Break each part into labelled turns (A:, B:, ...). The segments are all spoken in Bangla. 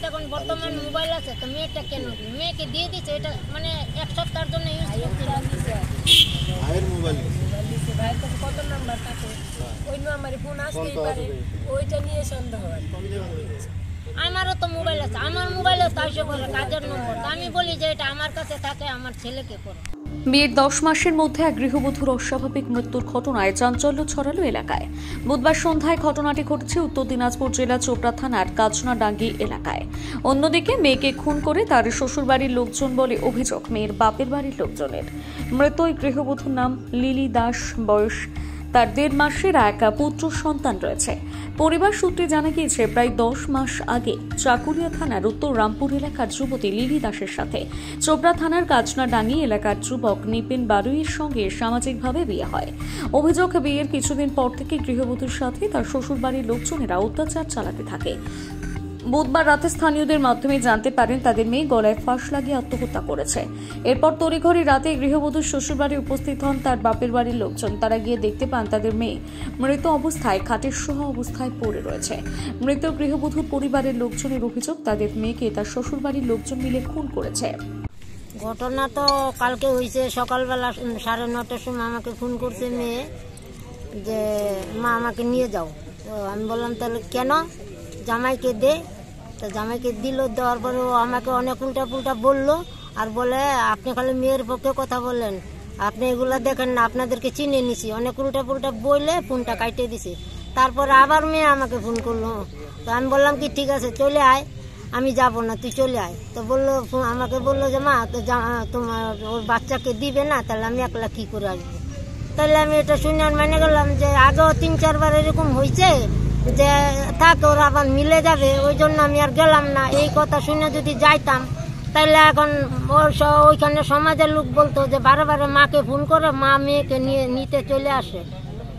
A: এখন বর্তমান মোবাইল আছে, তো মেয়েটা কেন মেয়েকে দিয়ে দিচ্ছে, এটা মানে এক সপ্তাহের জন্য
B: ভাইয়ের মোবাইল
C: ভাইয়ের কাছে কত নাম্বার থাকে, ওই নাম্বারে ফোন আসতেই পারে, ওইটা নিয়ে সন্দেহ হয়।
A: আমারও তো মোবাইল আছে, আমার মোবাইলে তাই বলে কাজের নম্বর, আমি বলি যে এটা আমার কাছে থাকে, আমার ছেলেকে করো।
D: বিয়ের 10 মাসের মধ্যে এক গৃহবধূর অস্বাভাবিক মৃত্যুর ঘটনায় চাঞ্চল্য ছড়ালো এলাকায়। বুধবার সন্ধ্যায় ঘটনাটি ঘটেছে উত্তর দিনাজপুর জেলা চোপড়া থানার কাচনাডাঙ্গি এলাকায়। অন্যদিকে মেয়েকে খুন করে তার শ্বশুরবাড়ির লোকজন বলে অভিযোগ মেয়ের বাপের বাড়ির লোকজনের। মৃত ওই গৃহবধূর নাম লিলি দাস, বয়স তার 1.5 মাসের এক পুত্র সন্তান রয়েছে। পরিবার সূত্রে জানা গিয়েছে প্রায় 10 মাস আগে চাকুলিয়া থানার উত্তর রামপুর এলাকার যুবতী লিলি দাসের সাথে চোপড়া থানার কাচনাডাঙ্গি এলাকার যুবক নিপিন বারুইয়ের সঙ্গে সামাজিকভাবে বিয়ে হয়। অভিযোগ বিয়ের কিছুদিন পর থেকে গৃহবধূর সাথে তার শ্বশুরবাড়ির লোকজনেরা অত্যাচার চালাতে থাকে। বুধবার রাতে স্থানীয়দের মাধ্যমে জানতে পারেন তাদের মেয়ে গলায় ফাঁস লাগিয়ে আত্মহত্যা করেছে। এরপর তড়িঘড়ি রাতে গৃহবধূর শ্বশুরবাড়ি উপস্থিত হন তার বাপের বাড়ির লোকজন। তারা গিয়ে দেখতে পান তাদের মেয়ে মৃত অবস্থায় খাটের সহ অবস্থায় পড়ে রয়েছে। মৃত গৃহবধূর পরিবারের লোকজনের অভিযোগ তাদের মেয়েকে তার শ্বশুরবাড়ির লোকজন মিলে খুন করেছে।
A: ঘটনা তো কালকে হয়েছে সকালবেলা 9:30টার সময় আমাকে ফোন করছে মেয়ে যে মা আমাকে নিয়ে যাও। তো আমি বললাম তাহলে কেন, জামাইকে দে। তো জামাইকে দিল, দেওয়ার পরে ও আমাকে অনেক উল্টা পুল্টা বললো আর বলে আপনি খালি মেয়ের পক্ষে কথা বললেন, আপনি এগুলা দেখেন না, আপনাদেরকে চিনে নিছি, অনেক উল্টা পুল্টা বললে ফোনটা কাটিয়ে দিছে। তারপরে আবার মেয়ে আমাকে ফোন করলো। তো আমি বললাম কি ঠিক আছে চলে আয়, আমি যাব না, তুই চলে আয়। তো বললো আমাকে বললো যে মা তো তোমার ওর বাচ্চাকে দিবে না, তাহলে আমি একলা কি করে আসবো। তাহলে আমি এটা শুনে আর মেনে গেলাম যে আগেও 3-4 বার এরকম হয়েছে যে থাক ওরা আবার মিলে যাবে, ওই জন্য আমি আর গেলাম না। এই কথা শুনে যদি যাইতাম তাহলে এখন ওইখানে সমাজের লোক বলতো যে বারে বারে মাকে ফোন করে মা মেয়েকে নিতে চলে আসে।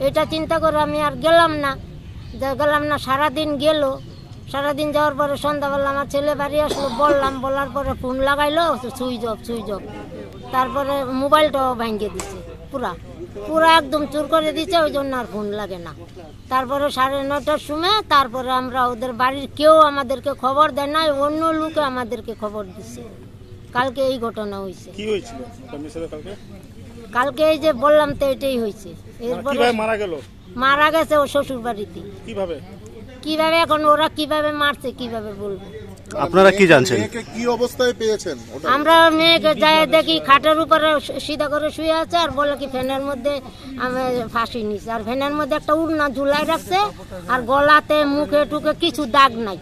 A: এটা চিন্তা করে আমি আর গেলাম না। সারাদিন গেল, সারাদিন যাওয়ার পরে সন্ধ্যাবেলা আমার ছেলে বাড়ি আসলো, বলার পরে ফোন লাগাইলো, সুইচ অফ। তারপরে মোবাইলটাও ভাঙিয়ে দিচ্ছে, পুরা একদম চুর করে দিচ্ছে, ওই জন্য আর ফোন লাগে না। তারপরে 9:30টার সময় তারপরে আমরা ওদের বাড়ির কেউ আমাদেরকে খবর দেয় নাই, অন্য লোকে আমাদেরকে খবর দিচ্ছে। কালকে এই ঘটনা হয়েছে।
B: কি হয়েছিল
A: কালকে এই যে বললাম তো এটাই হয়েছে। এরপরে মারা গেছে ও শ্বশুর বাড়িতে। কিভাবে এখন ওরা কিভাবে মারছে কিভাবে বলবো।
E: আপনারা কি জানছেন?
B: কি অবস্থায় পেয়েছেন?
A: আমরা মেয়েকে যাই দেখি খাটের উপরে সিধা করে শুয়ে আছে আর বলে কি ফ্যানের মধ্যে আমি ফাঁসি নিছি, আর ফ্যানের মধ্যে একটা উড়না ঝুলাই রাখছে, আর গলাতে মুখে টুকে কিছু দাগ নাই,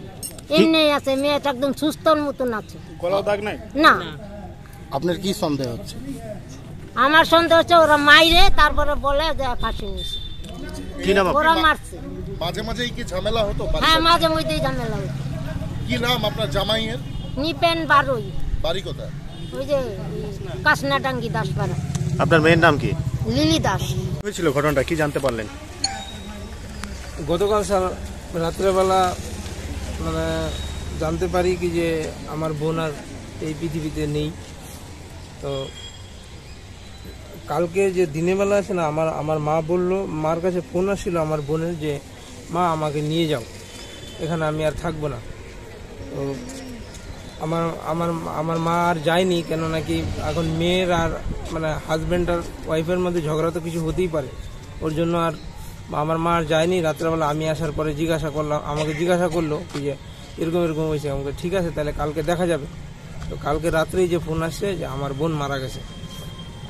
A: এমনি আছে। মেয়েটা একদম সুস্থর মতন আছে,
B: গলায় দাগ নাই
A: না।
E: আপনার কি সন্দেহ হচ্ছে?
A: আমার সন্দেহ হচ্ছে ওরা মাইরে তারপরে বলে যে ফাঁসি নিছে,
E: কি নাম?
A: ওরা মারছে।
B: মাঝে মাঝে কি ঝামেলা হতো?
A: হ্যাঁ, মাঝে মধ্যেই ঝামেলা হতো।
B: কি নাম আপনার জামাইয়ের?
A: নিপেন বারুই।
B: বাড়ি কোথায়?
A: ওই যে কাচনাডাঙ্গি দাসপাড়া।
E: আপনার মেয়ের নাম কি?
A: লিলি দাস।
E: হয়েছিল ঘটনাটা কি জানতে পারলেন?
F: গতকাল রাত্রেবেলা মানে জানতে পারি কি যে আমার বোন আর এই পৃথিবীতে নেই। তো কালকে যে দিনের বেলা আছে না, আমার মা বললো, মার কাছে ফোন আসছিল আমার বোনের যে মা আমাকে নিয়ে যাও, এখানে আমি আর থাকবো না। তো আমার মা আর যায়নি, কেন নাকি এখন মেয়ের আর মানে হাজব্যান্ড আর ওয়াইফের মধ্যে ঝগড়া তো কিছু হতেই পারে, ওর জন্য আর আমার মা আর যায়নি। রাত্রেবেলা আমি আসার পরে আমাকে জিজ্ঞাসা করলো কি যে এরকম হয়েছে। আমাকে ঠিক আছে তাহলে কালকে দেখা যাবে। তো কালকে রাত্রেই যে ফোন আসছে যে আমার বোন মারা গেছে,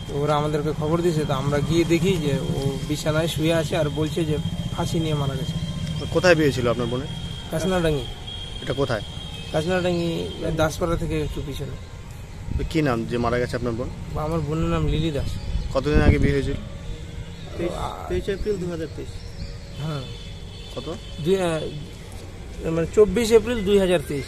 F: তো ওরা আমাদেরকে খবর দিয়েছে। তো আমরা গিয়ে দেখি যে ও বিছানায় শুয়ে আছে আর বলছে যে ফাঁসি নিয়ে মারা গেছে।
E: কোথায় বিয়ে ছিল আপনার বোনের?
F: কাচনাডাঙ্গি।
E: এটা কোথায়?
F: কাচনাডাঙ্গি দাসপাড়া থেকে একটু পিছনে।
E: কি নাম যে মারা গেছে আপনার বোন?
F: আমার বোনের নাম লিলি দাস।
E: কতদিন আগে বিয়ে হয়েছিল?
F: 23 এপ্রিল 2023। হ্যাঁ,
E: কত?
F: মানে 24 এপ্রিল 2023।